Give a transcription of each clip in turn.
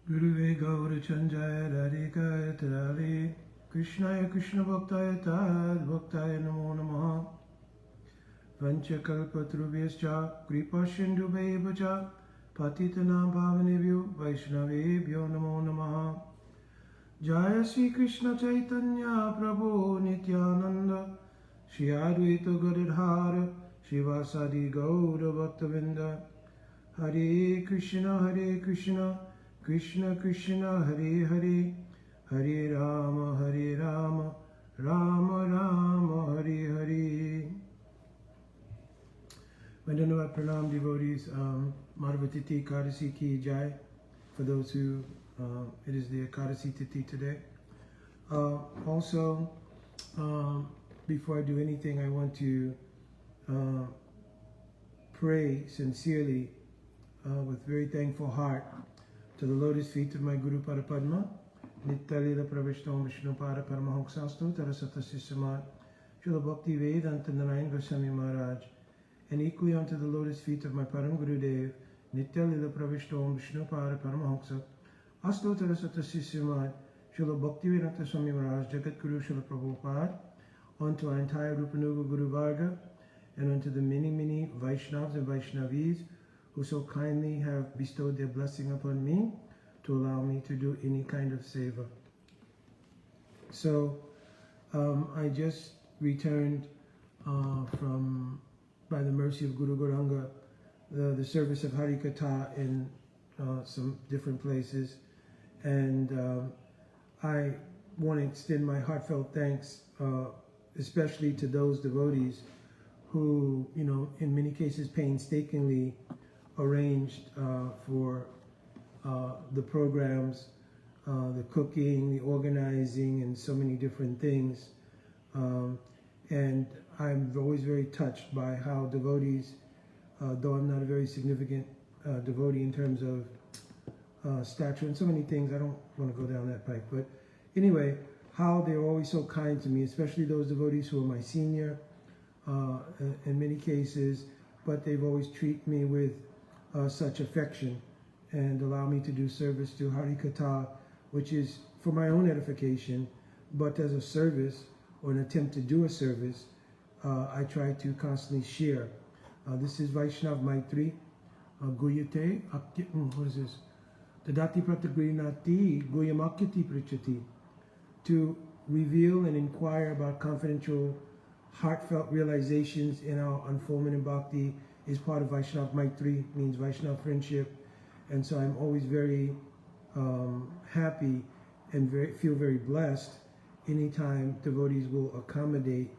Guruve Gaura Chanjaya Radhikaya Tarare Krishnaya Krishna Bhaktaya Tad Bhaktaya Namo Namaha Vanchakalpatrubhyascha Kripa Sindhubheva Patitanam Bhavanebhyo Vaishnavebhyo Namo Namaha Jaya Sri Krishna Chaitanya Prabhu Nityananda Shri Advaita Gadadhara Shivasadi Gaura Bhaktavinda Hare Krishna Krishna Krishna Hare Hare Hare Rama Rama Rama Hare Hare. Vandanavat Pranam devotees, Madhavatiti Ekadasi Ki Jai. For those who, it is the Ekadasi Titi today. Also, before I do anything, I want to pray sincerely with very thankful heart to the lotus feet of my Guru Padma, Nittalila Pravishtam Vishnu Pada Paramahansastu Tarasata Sisamat, Srila Bhakti Vedanta Narayan Goswami Maharaj, and equally unto the lotus feet of my Param Gurudev, Nittalila Pravishtam Vishnu Pada Paramahansa, Astu Tarasata Sisamat, Srila Bhakti Vedanta Swami Maharaj, Jagat Guru Srila Prabhupada, unto our entire Rupanuga Guru Varga, and unto the many Vaishnavas and Vaishnavis who so kindly have bestowed their blessing upon me to allow me to do any kind of seva. So, I just returned from, by the mercy of Guru Gauranga, the service of Harikatha in some different places, and I want to extend my heartfelt thanks, especially to those devotees who, in many cases painstakingly arranged for the programs, the cooking, the organizing, and so many different things. And I'm always very touched by how devotees, though I'm not a very significant devotee in terms of stature and so many things, I don't want to go down that pike. But anyway, how they're always so kind to me, especially those devotees who are my senior in many cases, but they've always treated me with such affection and allow me to do service to Harikatha, which is for my own edification, but as a service or an attempt to do a service, I try to constantly share. This is Vaishnav Maitri, Guyate, what is this? Tadati Pratagrinati, Guyamakyati Prichati, to reveal and inquire about confidential, heartfelt realizations in our unfoldment in Bhakti is part of Vaishnav Maitri, means Vaishnav friendship. And so I'm always very happy and feel very blessed anytime devotees will accommodate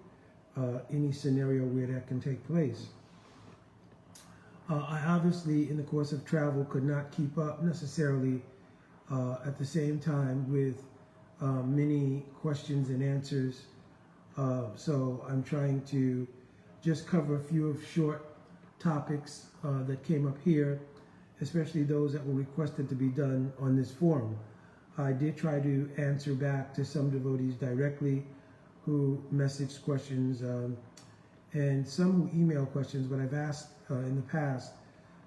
any scenario where that can take place. I obviously, in the course of travel, could not keep up necessarily at the same time with many questions and answers. So I'm trying to just cover a few of short topics that came up here, especially those that were requested to be done on this forum. I did try to answer back to some devotees directly who messaged questions and some who email questions, but I've asked in the past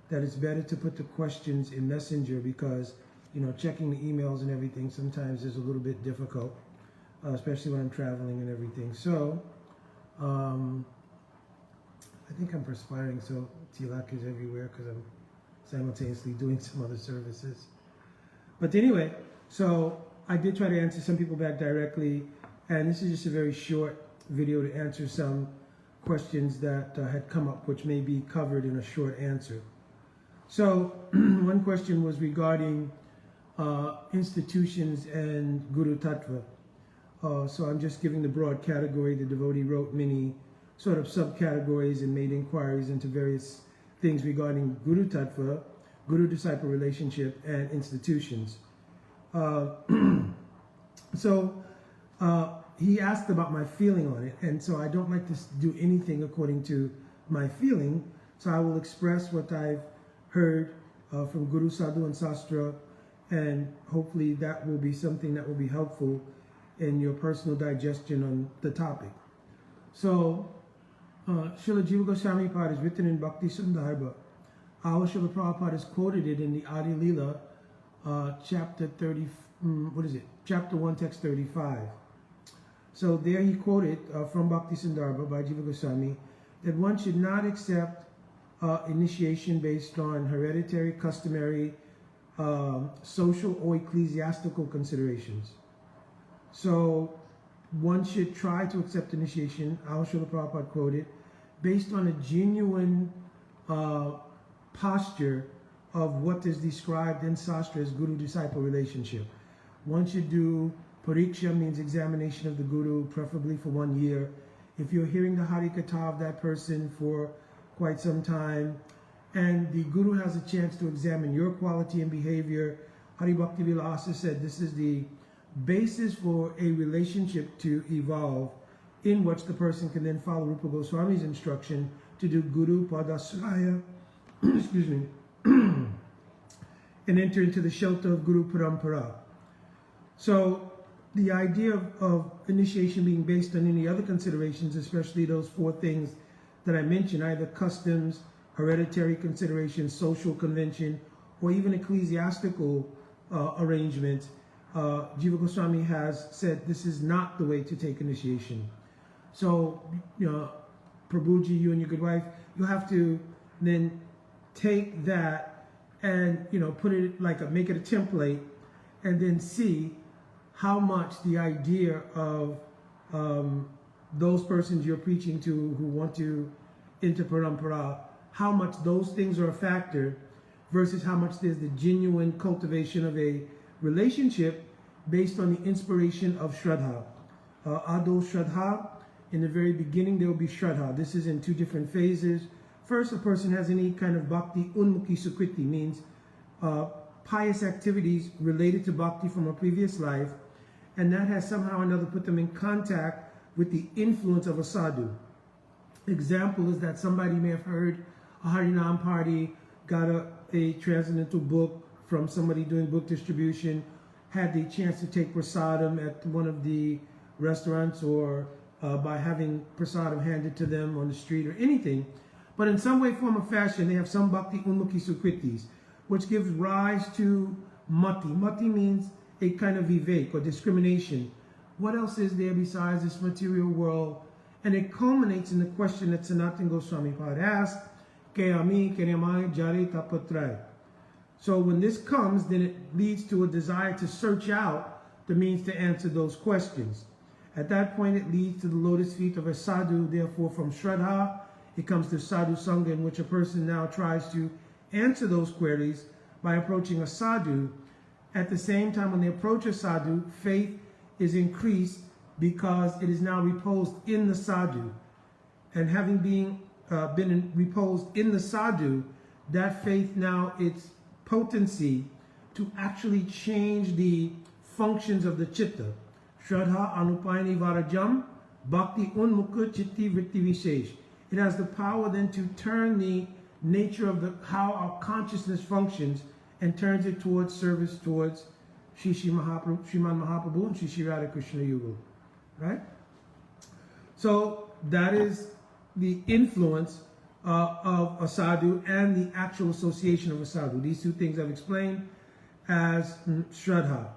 that it's better to put the questions in Messenger because, checking the emails and everything sometimes is a little bit difficult, especially when I'm traveling and everything. So, I think I'm perspiring, so tilak is everywhere because I'm simultaneously doing some other services. But anyway, so I did try to answer some people back directly, and this is just a very short video to answer some questions that had come up, which may be covered in a short answer. So one question was regarding institutions and Guru Tattva. So I'm just giving the broad category. The devotee wrote many sort of subcategories and made inquiries into various things regarding Guru Tattva, Guru-disciple relationship, and institutions. So he asked about my feeling on it, and so I don't like to do anything according to my feeling, so I will express what I've heard from Guru, Sadhu, and Sastra, and hopefully that will be something that will be helpful in your personal digestion on the topic. So, Srila Jiva Goswami Pad is written in Bhakti Sundarbha. Our Srila Prabhupada has quoted it in the Adi Leela chapter 30, chapter 1, text 35. So there he quoted from Bhakti Sandarbha by Jiva Goswami that one should not accept initiation based on hereditary, customary, social or ecclesiastical considerations. So one should try to accept initiation, our Srila Prabhupada quoted, based on a genuine posture of what is described in Shastra as Guru-disciple relationship. One should do pariksha, means examination of the Guru, preferably for 1 year. If you're hearing the Harikatha of that person for quite some time, and the Guru has a chance to examine your quality and behavior, Hari Bhakti Vilasa said this is the basis for a relationship to evolve, in which the person can then follow Rupa Goswami's instruction to do Guru Padasraya, excuse me, and enter into the shelter of Guru Parampara. So the idea of initiation being based on any other considerations, especially those 4 things that I mentioned, either customs, hereditary considerations, social convention, or even ecclesiastical arrangements, Jiva Goswami has said this is not the way to take initiation. So, Prabhuji, you and your good wife, you have to then take that and, put it make it a template, and then see how much the idea of those persons you're preaching to who want to enter parampara, how much those things are a factor versus how much there's the genuine cultivation of a relationship based on the inspiration of Shraddha. Ado Shraddha, in the very beginning there will be Shraddha. This is in 2 different phases. First, a person has any kind of bhakti unmukhi sukriti, means pious activities related to bhakti from a previous life, and that has somehow or another put them in contact with the influence of a sadhu. Example is that somebody may have heard a Harinam party, got a transcendental book from somebody doing book distribution, had the chance to take prasadam at one of the restaurants, or by having prasadam handed to them on the street or anything. But in some way, form, or fashion, they have some bhakti unmukhi sukritis, which gives rise to mati. Mati means a kind of vivek or discrimination. What else is there besides this material world? And it culminates in the question that Sanatana Goswami Pad asked, Ke ami, ke namai, jari tapatrai. So when this comes, then it leads to a desire to search out the means to answer those questions. At that point, it leads to the lotus feet of a sadhu. Therefore, from Shraddha, it comes to sadhu sangha, in which a person now tries to answer those queries by approaching a sadhu. At the same time, when they approach a sadhu, faith is increased because it is now reposed in the sadhu. And having been reposed in the sadhu, that faith now, its potency to actually change the functions of the chitta. Shraddha anupayani varajam bhakti unmukha chitti vritti vishesh. It has the power then to turn the nature of how our consciousness functions and turns it towards service towards Sriman Mahaprabhu and Shri Radha Krishna Yugal. Right? So that is the influence of a sadhu and the actual association of a sadhu. These 2 things I've explained as Shraddha.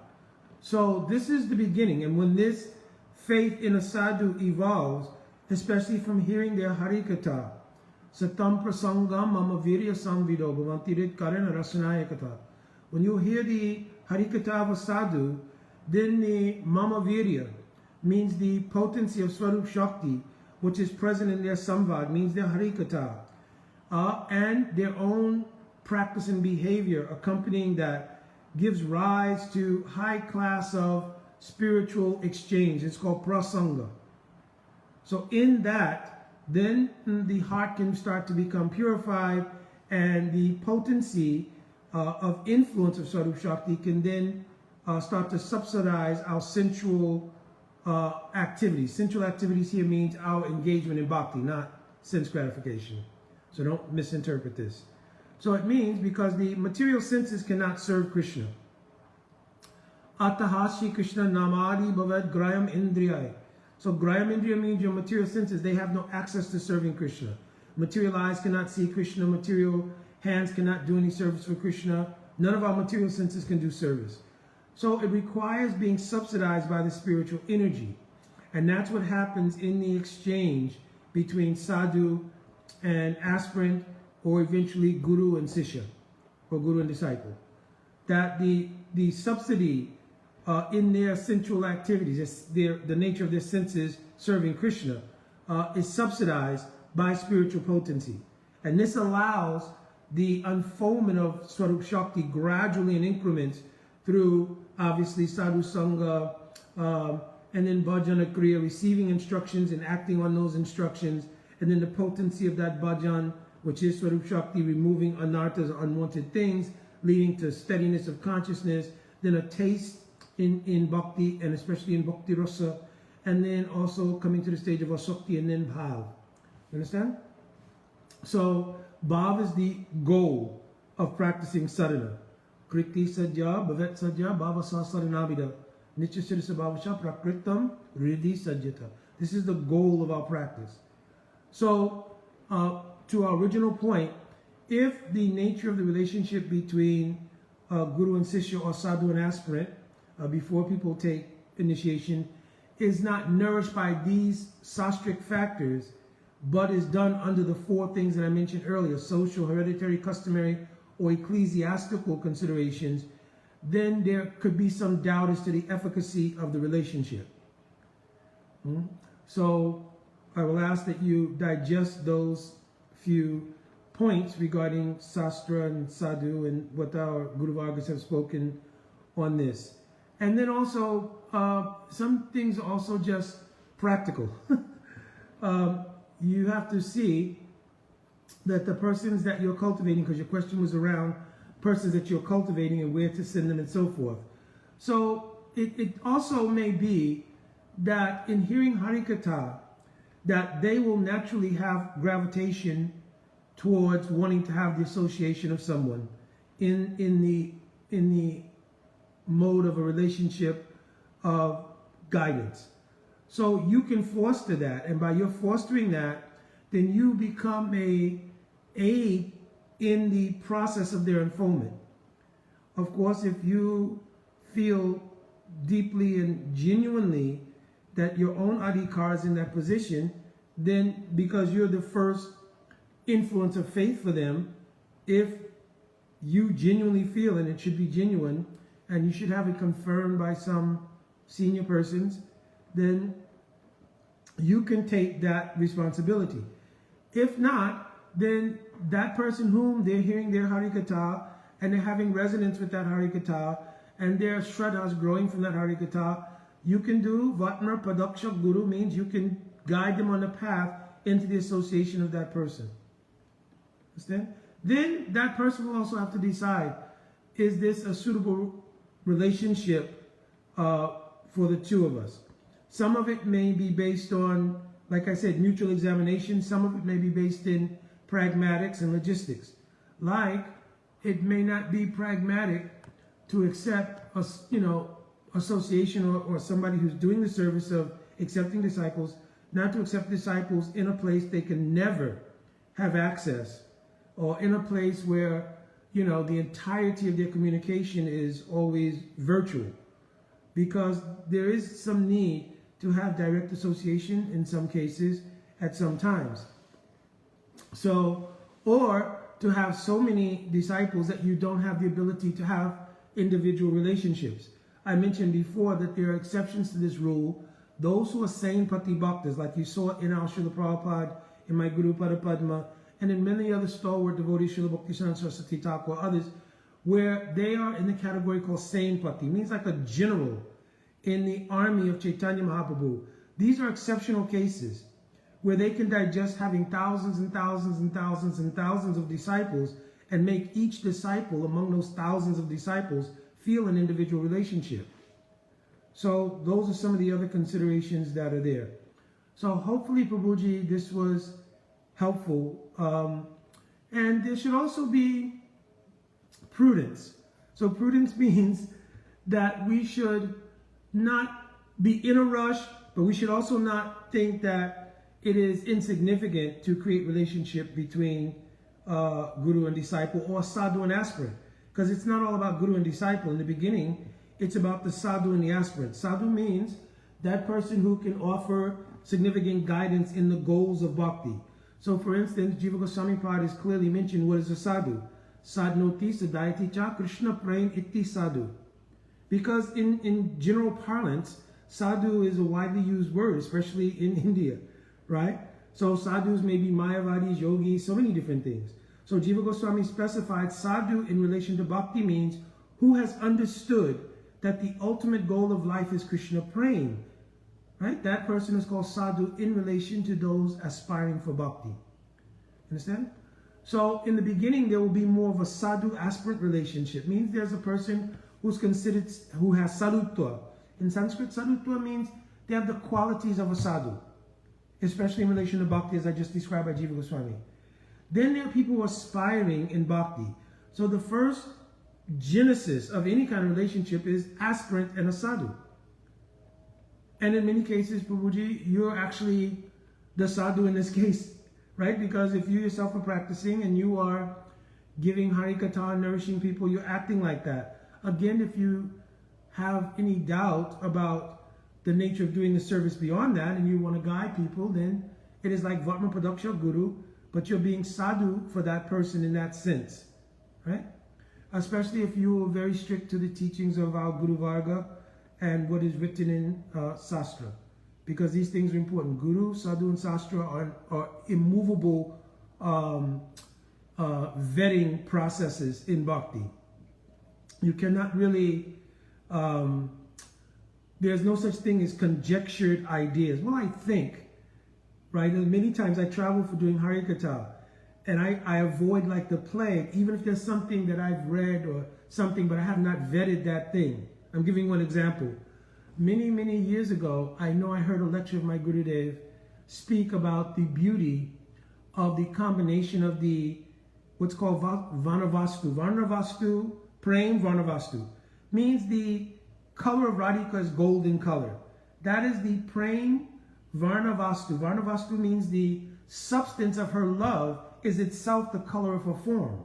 So this is the beginning, and when this faith in a sadhu evolves, especially from hearing their Harikatha, Satam Prasangam Mama Virya Samvido Bhavantirit Karana Rasanayakatha. When you hear the Harikatha of a sadhu, then the Mama Virya means the potency of Swarup Shakti, which is present in their samvad, means their Harikatha, and their own practice and behavior accompanying that gives rise to high class of spiritual exchange. It's called prasanga. So in that, then the heart can start to become purified, and the potency of influence of Swarup Shakti can then start to subsidize our sensual activities. Sensual activities here means our engagement in bhakti, not sense gratification. So don't misinterpret this. So it means because the material senses cannot serve Krishna. Atahashi Krishna namadi bhavad grayam indriyai. So grayam indriya means your material senses, they have no access to serving Krishna. Material eyes cannot see Krishna, material hands cannot do any service for Krishna, None of our material senses can do service. So it requires being subsidized by the spiritual energy. And that's what happens in the exchange between sadhu and aspirant, or eventually guru and sishya, or guru and disciple. That the subsidy in their sensual activities, the nature of their senses serving Krishna, is subsidized by spiritual potency. And this allows the unfoldment of Swarup Shakti gradually in increments through, obviously, sadhu sangha, and then bhajana kriya, receiving instructions and acting on those instructions, and then the potency of that bhajan, which is Swarup Shakti, removing anarthas, unwanted things, leading to steadiness of consciousness, then a taste in bhakti, and especially in bhakti rasa, and then also coming to the stage of asakti, and then bhav. You understand? So bhav is the goal of practicing sadhana. Kriti sajja, bhavet sajja, bhavasa saranavida. Nityasirisa bhavasha prakritam riddhi sajjata. This is the goal of our practice. So, to our original point, if the nature of the relationship between guru and sishya, or sadhu and aspirant, before people take initiation, is not nourished by these sastric factors, but is done under the four things that I mentioned earlier, social, hereditary, customary, or ecclesiastical considerations, then there could be some doubt as to the efficacy of the relationship. So I will ask that you digest those few points regarding Sastra and Sadhu and what our Guru Vargas have spoken on this. And then also, some things are also just practical. You have to see that the persons that you're cultivating, because your question was around persons that you're cultivating and where to send them and so forth. So it also may be that in hearing Harikatha, that they will naturally have gravitation towards wanting to have the association of someone in the mode of a relationship of guidance. So you can foster that, and by your fostering that, then you become a aid in the process of their unfoldment. Of course, if you feel deeply and genuinely that your own adhikar is in that position, then because you're the first influence of faith for them, if you genuinely feel, and it should be genuine, and you should have it confirmed by some senior persons, then you can take that responsibility. If not, then that person whom they're hearing their Harikatha, and they're having resonance with that Harikatha, and their Shraddhas growing from that Harikatha, you can do Vatmar Padaksha Guru, means you can guide them on the path into the association of that person. Understand? Then that person will also have to decide, is this a suitable relationship for the two of us? Some of it may be based on, like I said, mutual examination. Some of it may be based in pragmatics and logistics. Like, it may not be pragmatic to accept a, association or somebody who's doing the service of accepting disciples, not to accept disciples in a place they can never have access, or in a place where, the entirety of their communication is always virtual, because there is some need to have direct association in some cases at some times. So, or to have so many disciples that you don't have the ability to have individual relationships. I mentioned before that there are exceptions to this rule. Those who are sane patibhaktas, like you saw in our Srila Prabhupada, in my Guru Padma, and in many other stalwart devotees, Srila Bhaktisarana Saraswati Thakur, others, where they are in the category called sane pati, means like a general in the army of Chaitanya Mahaprabhu. These are exceptional cases where they can digest having thousands and thousands and thousands and thousands of disciples, and make each disciple among those thousands of disciples feel an individual relationship. So those are some of the other considerations that are there. So hopefully, Prabhuji, this was helpful. And there should also be prudence. So prudence means that we should not be in a rush, but we should also not think that it is insignificant to create relationship between guru and disciple, or sadhu and aspirant. because it's not all about guru and disciple. In the beginning, it's about the sadhu and the aspirant. Sadhu means that person who can offer significant guidance in the goals of bhakti. So for instance, Jiva Goswami Pad is clearly mentioned what is a sadhu. Sadhnoti sadayati cha Krishna prem itti sadhu. Because in general parlance, sadhu is a widely used word, especially in India, right? So sadhus may be mayavadis, yogis, so many different things. So Jiva Goswami specified sadhu in relation to bhakti means who has understood that the ultimate goal of life is Krishna prem. Right? That person is called sadhu in relation to those aspiring for bhakti. Understand? So in the beginning, there will be more of a sadhu-aspirant relationship. Means there's a person who's considered, who has sadhutva. In Sanskrit, sadhutva means they have the qualities of a sadhu, especially in relation to bhakti, as I just described by Jiva Goswami. Then there are people who are aspiring in bhakti. So the first genesis of any kind of relationship is aspirant and a sadhu. And in many cases, Prabhuji, you're actually the sadhu in this case, right? Because if you yourself are practicing and you are giving Harikatha, nourishing people, you're acting like that. Again, if you have any doubt about the nature of doing the service beyond that and you want to guide people, then it is like Vatma Padaksha Guru, but you're being sadhu for that person in that sense, right? Especially if you are very strict to the teachings of our Guru Varga and what is written in Sastra. Because these things are important. Guru, Sadhu, and Sastra are immovable vetting processes in bhakti. You cannot really, there's no such thing as conjectured ideas. Well, I think, right? And many times I travel for doing Harikatha, and I avoid like the plague, even if there's something that I've read or something, but I have not vetted that thing. I'm giving one example. Many, many years ago, I know I heard a lecture of my Gurudev speak about the beauty of the combination of the, what's called Varnavastu. Varnavastu, Prem Varnavastu, means the color of Radhika is golden color. That is the Prem Varnavastu. Varnavastu means the substance of her love is itself the color of her form.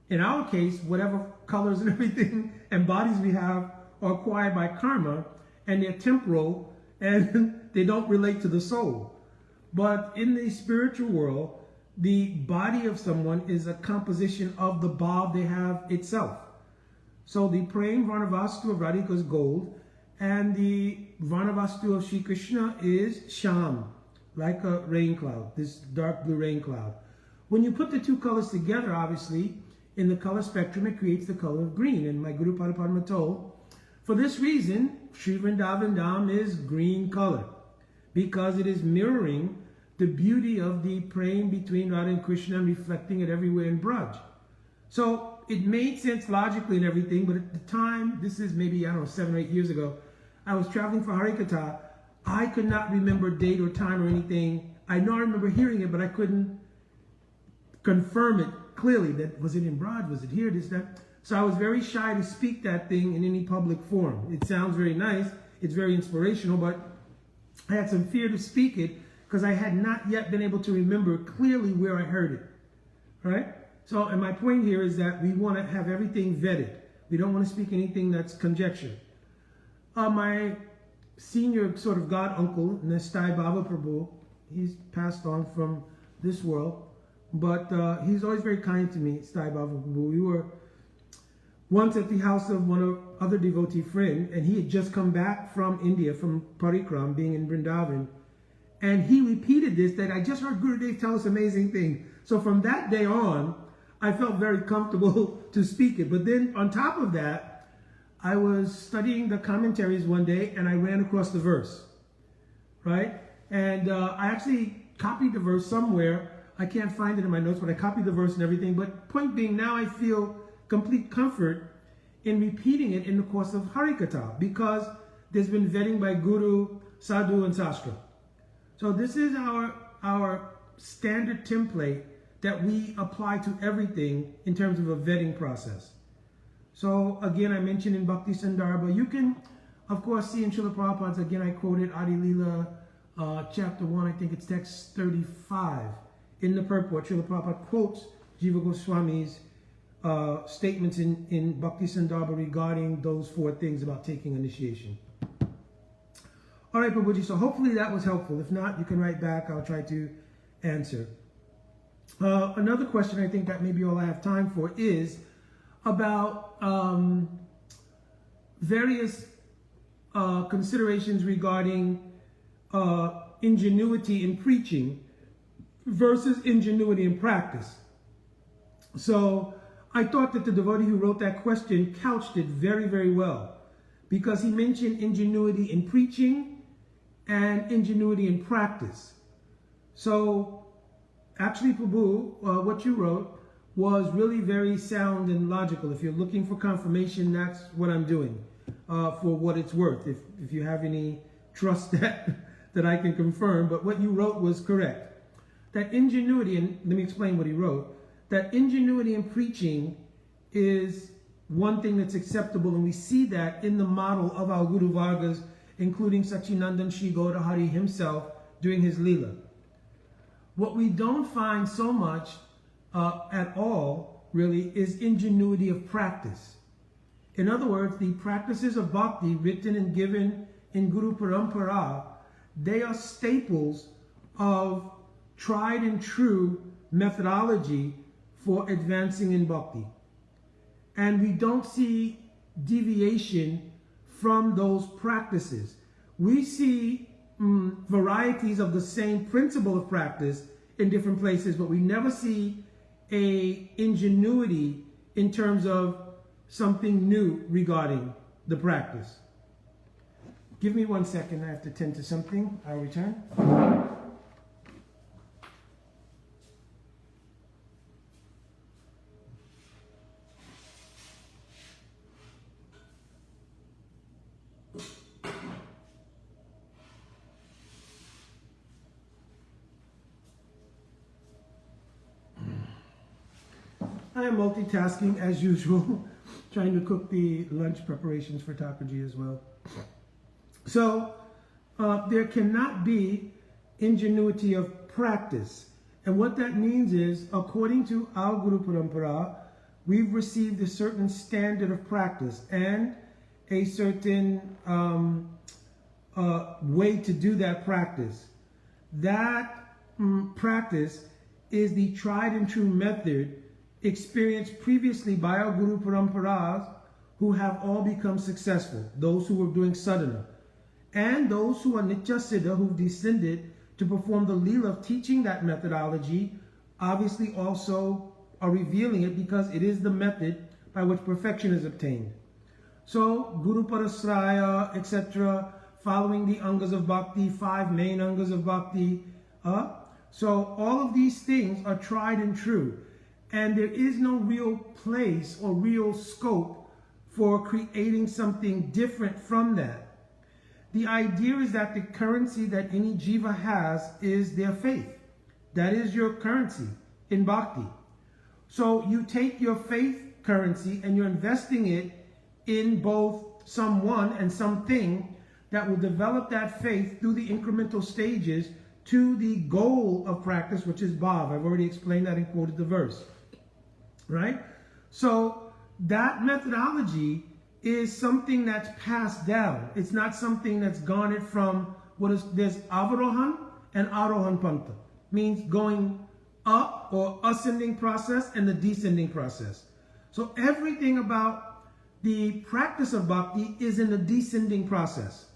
In our case, whatever colors and everything and bodies we have are acquired by karma, and they're temporal, and they don't relate to the soul. But in the spiritual world, the body of someone is a composition of the bhav they have itself. So the Prem Varnavastu of Radhika is gold, and the Varnavastu of Shri Krishna is sham, like a rain cloud, this dark blue rain cloud. When you put the two colors together, obviously, in the color spectrum, it creates the color of green. And my Guru Padma told, for this reason, Sri Vrindavan Dham is green color, because it is mirroring the beauty of the praying between Radha and Krishna and reflecting it everywhere in Braj. So it made sense logically and everything, but at the time, this is maybe, I don't know, 7 or 8 years ago, I was traveling for Harikatha. I could not remember date or time or anything. I know I remember hearing it, but I couldn't confirm it clearly. That was it in Braj, was it here, this, that. So I was very shy to speak that thing in any public forum. It sounds very nice, it's very inspirational, but I had some fear to speak it because I had not yet been able to remember clearly where I heard it, right? So, and my point here is that we want to have everything vetted. We don't want to speak anything that's conjecture. My senior sort of god uncle, Nestai Baba Prabhu, he's passed on from this world, but he's always very kind to me, Nestai Baba Prabhu. We were once at the house of one of other devotee friend, and he had just come back from India, from Parikram, being in Vrindavan, and he repeated this, that I just heard Gurudev tell us amazing thing. So from that day on, I felt very comfortable to speak it. But then on top of that, I was studying the commentaries one day, and I ran across the verse, right? And I actually copied the verse somewhere. I can't find it in my notes, but I copied the verse and everything. But point being, now I feel complete comfort in repeating it in the course of Harikatha, because there's been vetting by Guru, Sadhu, and Sastra. So this is our standard template that we apply to everything in terms of a vetting process. So again, I mentioned in Bhakti Sandarbha, you can, of course, see in Srila Prabhupada's, again, I quoted Adi Leela, chapter 1, I think it's text 35, in the purport. Srila Prabhupada quotes Jiva Goswami's statements in Bhakti Sandarbha regarding those 4 things about taking initiation. All right, Prabhuji, so hopefully that was helpful. If not, you can write back. I'll try to answer. Another question I think that maybe all I have time for is about various considerations regarding ingenuity in preaching versus ingenuity in practice. So I thought that the devotee who wrote that question couched it very, very well, because he mentioned ingenuity in preaching and ingenuity in practice. So actually, Prabhu, what you wrote was really very sound and logical. If you're looking for confirmation, that's what I'm doing for what it's worth. If you have any trust that I can confirm, but what you wrote was correct. That ingenuity, and let me explain what he wrote, that ingenuity in preaching is one thing that's acceptable, and we see that in the model of our Guru Vargas, including Sachinandan Shri Gaura Hari himself doing his Leela. What we don't find so much at all, really, is ingenuity of practice. In other words, the practices of bhakti written and given in Guru Parampara, they are staples of tried and true methodology for advancing in bhakti. And we don't see deviation from those practices. We see varieties of the same principle of practice in different places, but we never see a ingenuity in terms of something new regarding the practice. Give me 1 second, I have to tend to something. I'll return. I am multitasking as usual, trying to cook the lunch preparations for Thakurji as well. So there cannot be ingenuity of practice. And what that means is, according to our Guru Parampara, we've received a certain standard of practice and a certain way to do that practice. That practice is the tried and true method experienced previously by our Guru Paramparas, who have all become successful, those who were doing sadhana, and those who are Nitya Siddha, who've descended to perform the Leela of teaching that methodology, obviously also are revealing it because it is the method by which perfection is obtained. So, Guru Parasraya, etc., following the Angas of Bhakti, 5 main Angas of Bhakti. So, all of these things are tried and true. And there is no real place or real scope for creating something different from that. The idea is that the currency that any jiva has is their faith. That is your currency in bhakti. So you take your faith currency and you're investing it in both someone and something that will develop that faith through the incremental stages to the goal of practice, which is bhav. I've already explained that and quoted the verse. Right? So that methodology is something that's passed down. It's not something that's garnered from there's Avarohan and Arohan Pantha. Means going up or ascending process and the descending process. So everything about the practice of bhakti is in the descending process.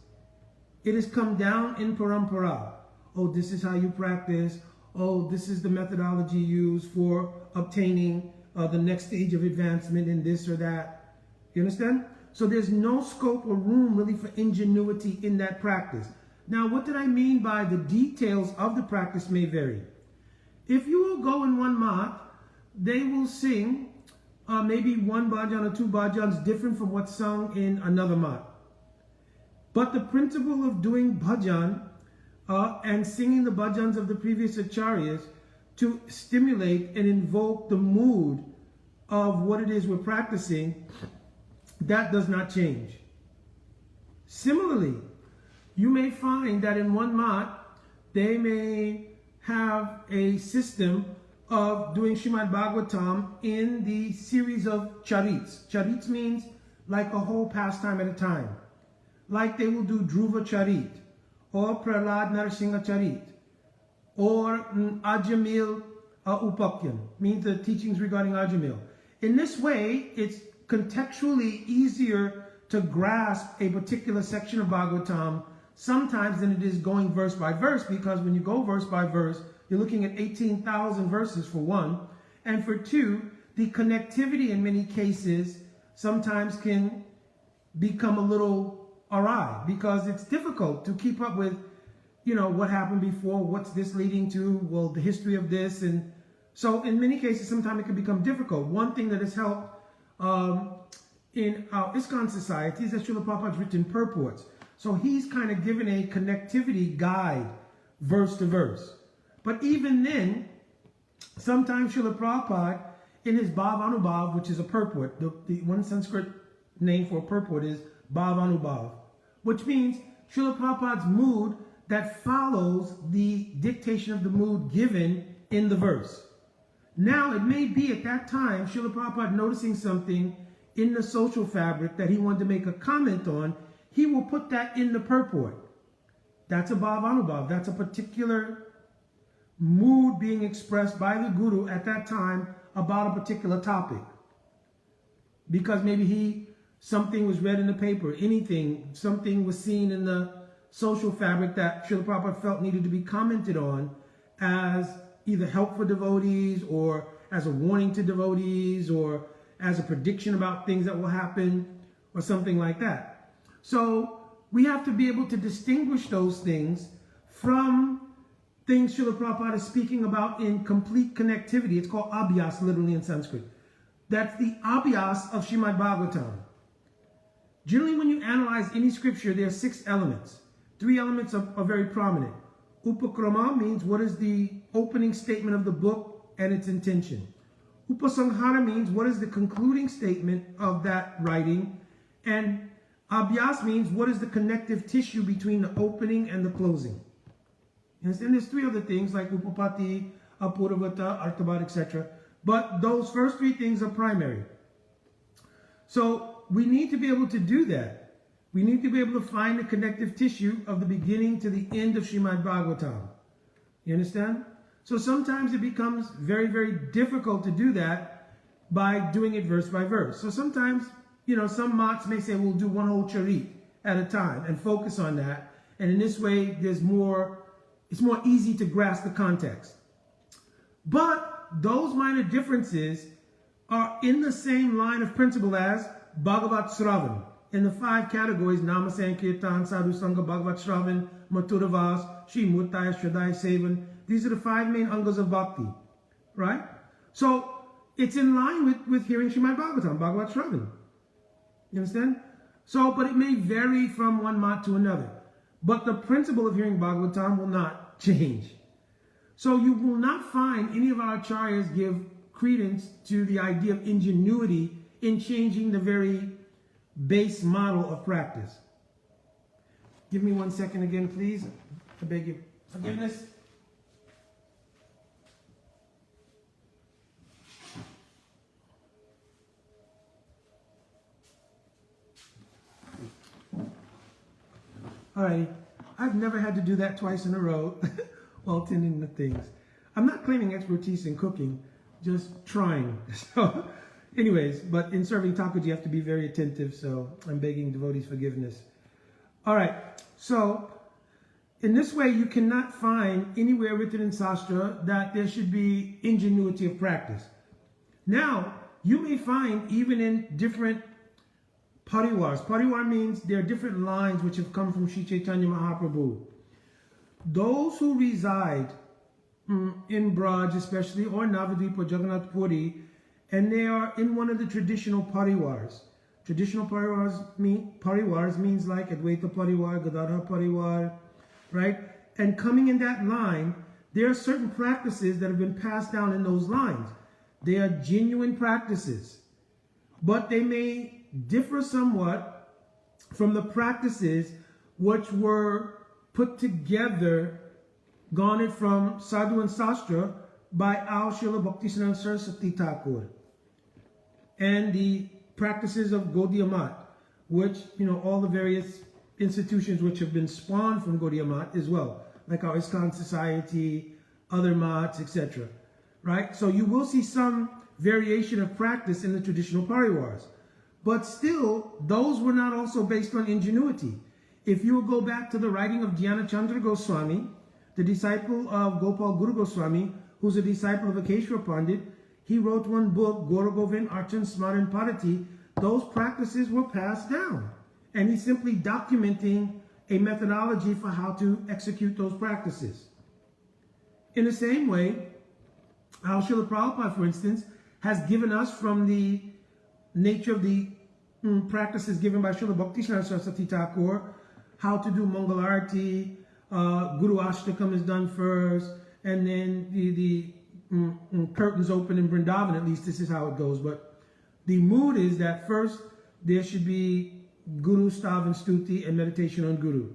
It has come down in parampara. Oh, this is how you practice. Oh, this is the methodology used for obtaining the next stage of advancement in this or that. You understand? So there's no scope or room really for ingenuity in that practice. Now, what did I mean by the details of the practice may vary? If you will go in one mat, they will sing maybe 1 bhajan or 2 bhajans different from what's sung in another mat. But the principle of doing bhajan and singing the bhajans of the previous acharyas to stimulate and invoke the mood of what it is we're practicing, that does not change. Similarly, you may find that in one mat, they may have a system of doing Srimad Bhagavatam in the series of charits. Charits means like a whole pastime at a time. Like they will do Dhruva Charit, or Prahlad Narasingha Charit, or Ajamil Upakyan, means the teachings regarding Ajamil. In this way, it's contextually easier to grasp a particular section of Bhagavatam sometimes than it is going verse by verse, because when you go verse by verse, you're looking at 18,000 verses for one, and for two, the connectivity in many cases sometimes can become a little awry, because it's difficult to keep up with, you know, what happened before, what's this leading to, well, the history of this, and so in many cases, sometimes it can become difficult. One thing that has helped in our ISKCON society is that Srila Prabhupada's written purports. So he's kind of given a connectivity guide, verse to verse. But even then, sometimes Srila Prabhupada, in his Bhav Anubhav, which is a purport, the one Sanskrit name for a purport is Bhav Anubhav, which means Srila Prabhupada's mood that follows the dictation of the mood given in the verse. Now, it may be at that time, Srila Prabhupada noticing something in the social fabric that he wanted to make a comment on, he will put that in the purport. That's a Bhav Anubhav. That's a particular mood being expressed by the Guru at that time about a particular topic. Because maybe something was read in the paper, anything, something was seen in the social fabric that Srila Prabhupada felt needed to be commented on as either help for devotees, or as a warning to devotees, or as a prediction about things that will happen, or something like that. So we have to be able to distinguish those things from things Srila Prabhupada is speaking about in complete connectivity. It's called abhyas, literally in Sanskrit. That's the abhyas of Srimad Bhagavatam. Generally, when you analyze any scripture, there are 6 elements. 3 elements are very prominent. Upakrama means what is the opening statement of the book and its intention. Upasanghara means what is the concluding statement of that writing. And abhyas means what is the connective tissue between the opening and the closing. And there's 3 other things like upapati, apuravata, artabhat, etc. But those first 3 things are primary. So we need to be able to do that. We need to be able to find the connective tissue of the beginning to the end of Srimad Bhagavatam. You understand? So sometimes it becomes very, very difficult to do that by doing it verse by verse. So sometimes, you know, some mats may say we'll do one whole charit at a time and focus on that. And in this way, it's more easy to grasp the context. But those minor differences are in the same line of principle as Bhagavat Sravan. In the 5 categories, Nama Sankirtan, Sadhu Sangha, Bhagavat Shravan, Mathuravas, Shri Murtaya, Shraddhaya Sevan. These are the 5 main angas of bhakti, right? So it's in line with hearing Srimad Bhagavatam, Bhagavat Shravan. You understand? So, but it may vary from one mat to another. But the principle of hearing Bhagavatam will not change. So you will not find any of our acharyas give credence to the idea of ingenuity in changing the very base model of practice. Give me 1 second again, please. I beg your forgiveness. All right. I've never had to do that twice in a row while tending the things. I'm not claiming expertise in cooking, just trying. So anyways, but in serving thakur, you have to be very attentive, so I'm begging devotees' forgiveness. All right, so in this way, you cannot find anywhere written in Shastra that there should be ingenuity of practice. Now, you may find even in different pariwars. Pariwar means there are different lines which have come from Sri Chaitanya Mahaprabhu. Those who reside in Braj especially, or Navadvip or Jagannath Puri, and they are in one of the traditional pariwars. Traditional pariwars means like Advaita Pariwar, Gadadhar Pariwar, right? And coming in that line, there are certain practices that have been passed down in those lines. They are genuine practices, but they may differ somewhat from the practices which were put together, garnered from Sadhu and Sastra by Al Srila Bhaktisiddhanta Saraswati Thakur, and the practices of Gaudiya Math, which, all the various institutions which have been spawned from Gaudiya Math as well, like our ISKCON Society, other Maths, etc. Right? So you will see some variation of practice in the traditional pariwars. But still, those were not also based on ingenuity. If you will go back to the writing of Dhyana Chandra Goswami, the disciple of Gopal Guru Goswami, who's a disciple of Akeshwar Pandit, he wrote one book, Gaura Govind Archan Smaran Padati. Those practices were passed down. And he's simply documenting a methodology for how to execute those practices. In the same way, Srila Prabhupada, for instance, has given us from the nature of the practices given by Srila Bhaktisiddhanta Saraswati Thakur, how to do Mangalarti, Guru Ashtakam is done first, and then the curtains open in Vrindavan, at least this is how it goes. But the mood is that first there should be Guru, Stav, and Stuti, and meditation on Guru.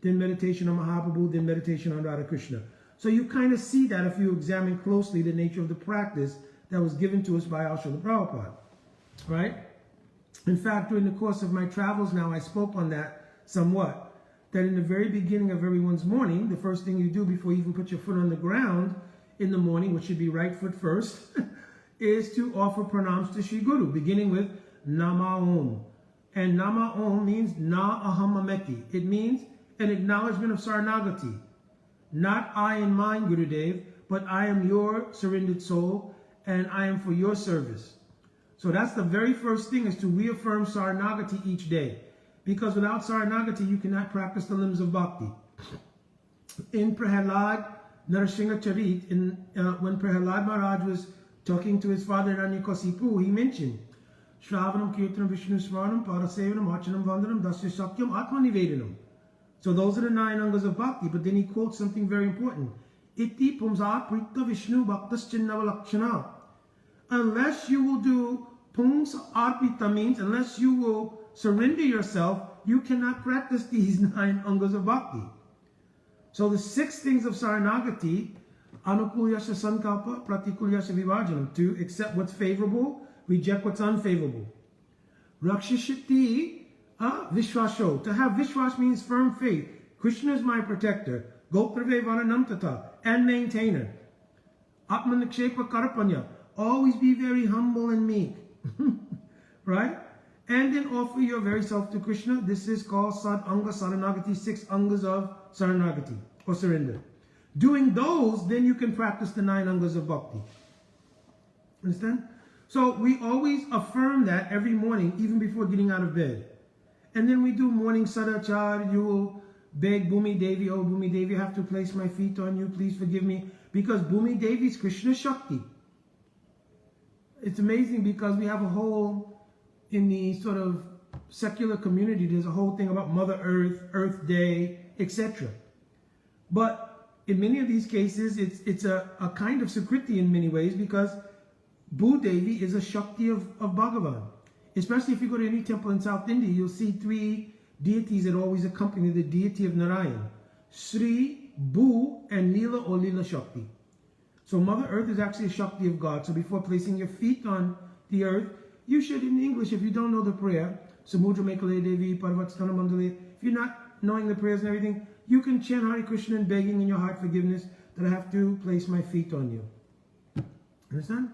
Then meditation on Mahaprabhu, then meditation on Radha Krishna. So you kind of see that if you examine closely the nature of the practice that was given to us by Srila Prabhupada. Right? In fact, during the course of my travels now, I spoke on that somewhat. That in the very beginning of everyone's morning, the first thing you do before you even put your foot on the ground in the morning, which should be right foot first, is to offer pranams to Shri Guru, beginning with Nama Om. And Nama Om means Na Aham Ameti. It means an acknowledgement of Saranagati. Not I and mine, Gurudev, but I am your surrendered soul, and I am for your service. So that's the very first thing, is to reaffirm Saranagati each day. Because without Saranagati, you cannot practice the limbs of bhakti. In Prahalad Narasingha Charit, when Prahalad Maharaj was talking to his father Hiranyakasipu, he mentioned Shravanam Kirtanam Vishnu Smaranam Parasevanam Archanam Vandanam Dasya Sakyam Atmanivedanam. So those are the 9 angas of bhakti. But then he quotes something very important. Iti pumsa prita Vishnu bhaktas chinnava. Unless you will do pums arpita, means unless you will surrender yourself, you cannot practice these 9 angas of bhakti. So the 6 things of Saranagati, anukulyasya sankalpa, pratikulyasya vivajanam, to accept what's favorable, reject what's unfavorable. Rakshashiti vishwasho, to have vishwas means firm faith. Krishna is my protector. Goprave varanam tata, and maintainer. Atmanikshepa karapanya, always be very humble and meek. Right? And then offer your very self to Krishna. This is called Sad Anga Saranagati, 6 angas of Saranagati, or surrender. Doing those, then you can practice the 9 angas of bhakti. Understand? So we always affirm that every morning, even before getting out of bed. And then we do morning sadachar. You will beg Bhumi Devi, oh Bhumi Devi, I have to place my feet on you, please forgive me. Because Bhumi Devi is Krishna Shakti. It's amazing because we have a whole, in the sort of secular community, there's a whole thing about Mother Earth, Earth Day, etc. But in many of these cases, it's a kind of Sukriti in many ways, because Bhu Devi is a Shakti of Bhagavan. Especially if you go to any temple in South India, you'll see 3 deities that always accompany the deity of Narayan. Sri, Bhu, and Nila or Lila Shakti. So Mother Earth is actually a Shakti of God. So before placing your feet on the earth, you should, in English, if you don't know the prayer, Samudra Mekale Devi, Parvatstana Mandale, if you're not knowing the prayers and everything, you can chant Hare Krishna and begging in your heart forgiveness that I have to place my feet on you. Understand?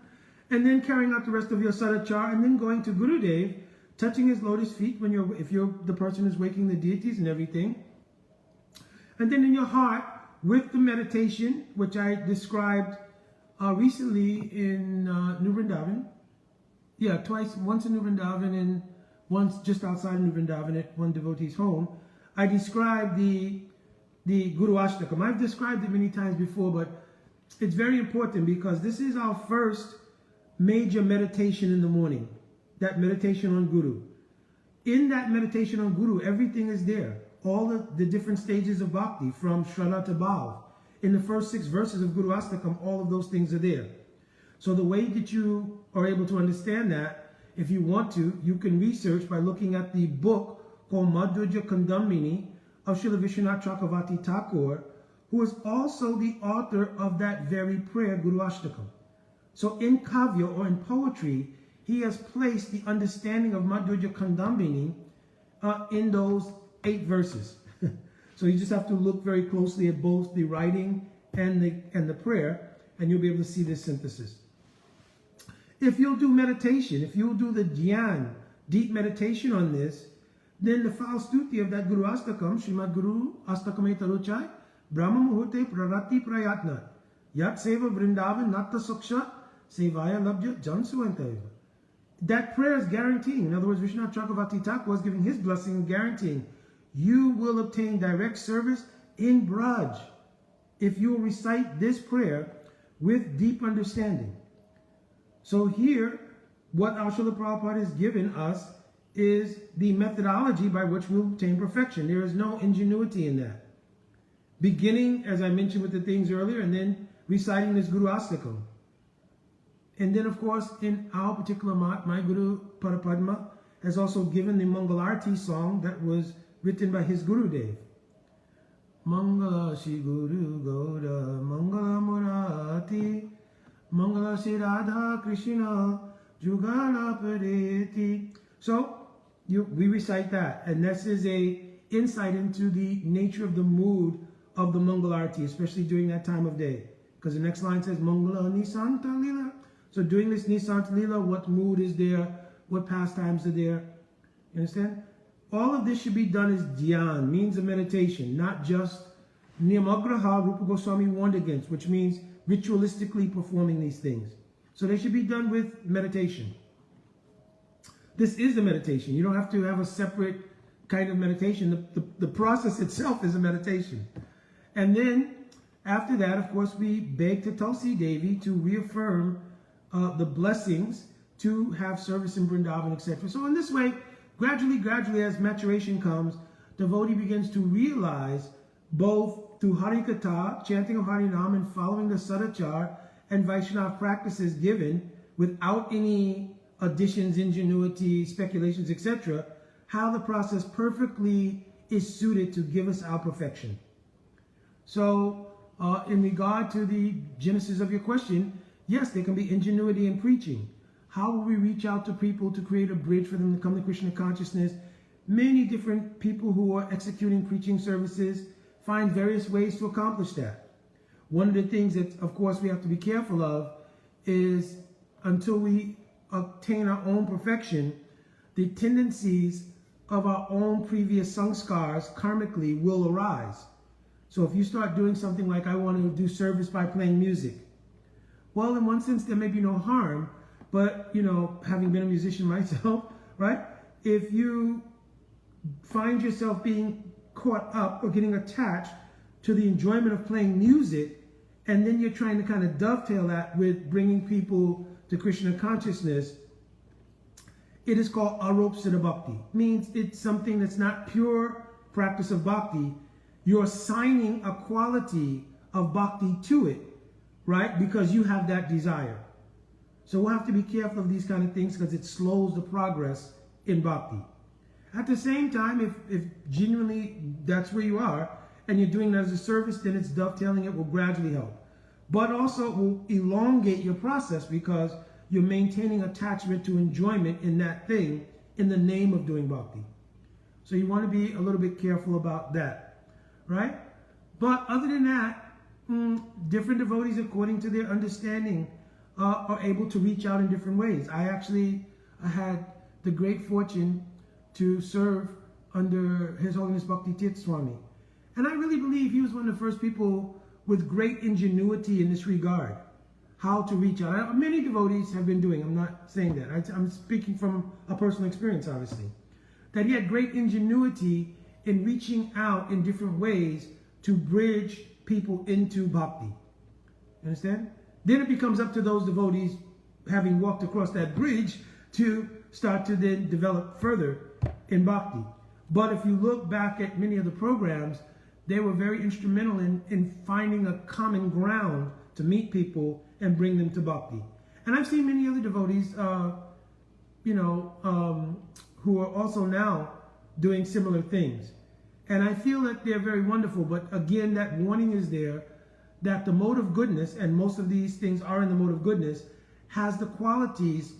And then carrying out the rest of your sadachar, and then going to Gurudev, touching his lotus feet when if you're the person who's waking the deities and everything. And then in your heart, with the meditation, which I described recently in New Vrindavan. Yeah, twice, once in New Vrindavan and once just outside of New Vrindavan at one devotee's home. I described the Guru Ashtakam. I've described it many times before, but it's very important because this is our first major meditation in the morning. That meditation on Guru. In that meditation on Guru, everything is there. All the different stages of bhakti, from Shraddha to Bhav. In the first 6 verses of Guru Ashtakam, all of those things are there. So the way that you are able to understand that, if you want to, you can research by looking at the book called Madhurya Kandamini of Srila Vishwanath Chakravarti Thakur, who is also the author of that very prayer, Guru Ashtakam. So in Kavya, or in poetry, he has placed the understanding of Madhurya Kandambini in those 8 verses. So you just have to look very closely at both the writing and the prayer, and you'll be able to see this synthesis. If you'll do meditation, if you'll do the dhyan, deep meditation on this, then the Falstuti of that Guru Astakam, Srimad Guru Astakame Taruchai, Brahma Muhurte Prarati Prayatna, Yat Seva Vrindavan Natta Suksha, Sevaya Labja Jansuvantaiva. That prayer is guaranteeing. In other words, Vishwanath Chakravarti Thakur was giving his blessing and guaranteeing you will obtain direct service in Braj if you will recite this prayer with deep understanding. So here, what our Srila Prabhupada has given us is the methodology by which we'll obtain perfection. There is no ingenuity in that. Beginning, as I mentioned with the things earlier, and then reciting this Guru Astakam. And then, of course, in our particular mat, my Guru Parapadma has also given the Mangalarti song that was written by his Guru Dev. Mangala Shri Guru Gauda Mangala Murati Mangala Shri Radha Krishna Jugala Pareti. So we recite that, and this is a insight into the nature of the mood of the Mangalarti, especially during that time of day. Because the next line says Mangala Nisanta Lila. So during this Nisanta Lila, what mood is there? What pastimes are there? You understand? All of this should be done as dhyan, means of meditation, not just niyamagraha Rupa Goswami warned against, which means ritualistically performing these things. So they should be done with meditation. This is a meditation. You don't have to have a separate kind of meditation. The process itself is a meditation. And then, after that, of course, we beg to Tulsi Devi to reaffirm the blessings to have service in Vrindavan, etc. So in this way, gradually, as maturation comes, devotee begins to realize both through Harikatha, chanting of Harinam, and following the Sadachar and Vaishnava practices given without any additions, ingenuity, speculations, etc., how the process perfectly is suited to give us our perfection. So, in regard to the genesis of your question, yes, there can be ingenuity in preaching. How will we reach out to people to create a bridge for them to come to Krishna consciousness? Many different people who are executing preaching services find various ways to accomplish that. One of the things that, of course, we have to be careful of is until we obtain our own perfection, the tendencies of our own previous sanskars karmically will arise. So if you start doing something like, I want to do service by playing music, well, in one sense, there may be no harm, but, you know, having been a musician myself, right? If you find yourself being caught up or getting attached to the enjoyment of playing music, and then you're trying to kind of dovetail that with bringing people to Krishna consciousness, it is called aropsita bhakti. Means it's something that's not pure practice of bhakti. You're assigning a quality of bhakti to it, right? Because you have that desire. So we'll have to be careful of these kind of things because it slows the progress in bhakti. At the same time, if genuinely that's where you are and you're doing that as a service, then it's dovetailing, it will gradually help. But also it will elongate your process because you're maintaining attachment to enjoyment in that thing in the name of doing bhakti. So you want to be a little bit careful about that, right? But other than that, different devotees, according to their understanding, are able to reach out in different ways. I had the great fortune to serve under His Holiness Bhakti Tirtha Swami. And I really believe he was one of the first people with great ingenuity in this regard, how to reach out. Many devotees have been doing, I'm not saying that. I'm speaking from a personal experience, obviously. That he had great ingenuity in reaching out in different ways to bridge people into bhakti. You understand? Then it becomes up to those devotees, having walked across that bridge, to start to then develop further in bhakti. But if you look back at many of the programs, they were very instrumental in finding a common ground to meet people and bring them to bhakti. And I've seen many other devotees, who are also now doing similar things. And I feel that they're very wonderful, but again, that warning is there that the mode of goodness, and most of these things are in the mode of goodness, has the qualities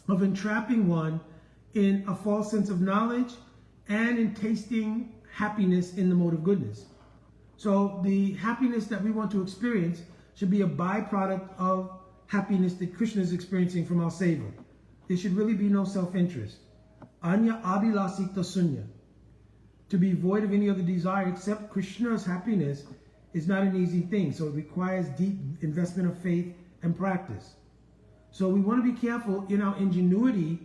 of entrapping one in a false sense of knowledge and in tasting happiness in the mode of goodness. So the happiness that we want to experience should be a byproduct of happiness that Krishna is experiencing from our Savior. There should really be no self-interest. Anya abhilasita sunya. To be void of any other desire except Krishna's happiness is not an easy thing. So it requires deep investment of faith and practice. So we want to be careful in our ingenuity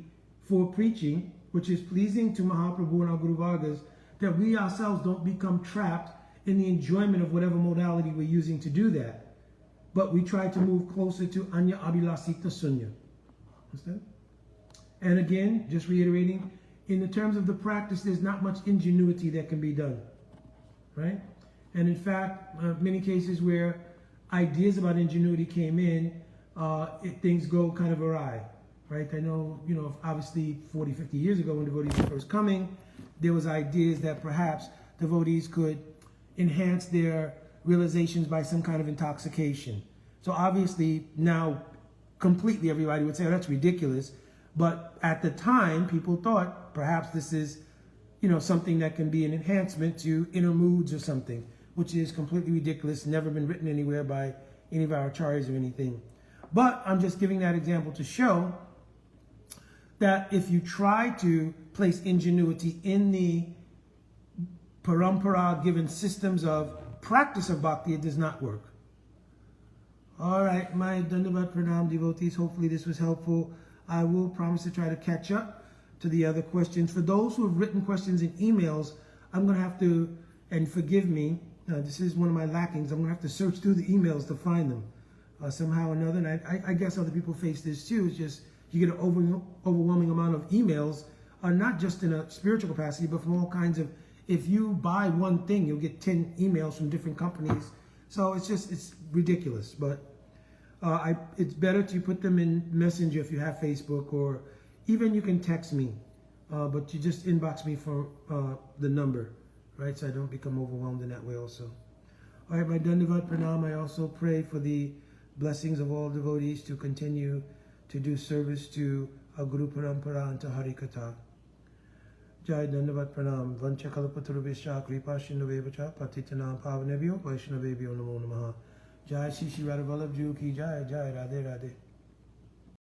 for preaching, which is pleasing to Mahaprabhu and our Guru Vargas, that we ourselves don't become trapped in the enjoyment of whatever modality we're using to do that. But we try to move closer to Anya Abhilasita Sunya. Understand? And again, just reiterating, in the terms of the practice, there's not much ingenuity that can be done. Right? And in fact, many cases where ideas about ingenuity came in, things go kind of awry. Right? I know, obviously 40, 50 years ago when devotees were first coming, there was ideas that perhaps devotees could enhance their realizations by some kind of intoxication. So obviously now completely everybody would say, oh, that's ridiculous. But at the time, people thought perhaps this is, something that can be an enhancement to inner moods or something, which is completely ridiculous, never been written anywhere by any of our acharyas or anything. But I'm just giving that example to show that if you try to place ingenuity in the parampara given systems of practice of bhakti, it does not work. All right, my Dandavat Pranam devotees, hopefully this was helpful. I will promise to try to catch up to the other questions. For those who have written questions in emails, I'm going to have to, and forgive me, this is one of my lackings, I'm going to have to search through the emails to find them somehow or another. And I guess other people face this too. It's just you get an overwhelming amount of emails, not just in a spiritual capacity, but from all kinds of, if you buy one thing, you'll get 10 emails from different companies. So it's ridiculous. But it's better to put them in Messenger if you have Facebook, or even you can text me. But you just inbox me for the number, right? So I don't become overwhelmed in that way also. All right, my Dandavat Pranam, I also pray for the blessings of all devotees to continue to do service to our Guru Parampara and to Hari Katha. Jai Dandavat Pranam, Vancha Kalpatarubhisha, Kripa Shindavevacha, Patitanam Pavanebhyo, Vaishnavebhyo Namo Namaha. Jai Shri Shri Radha Vallabh Ji Ki Jai, Jai Radhe Radhe.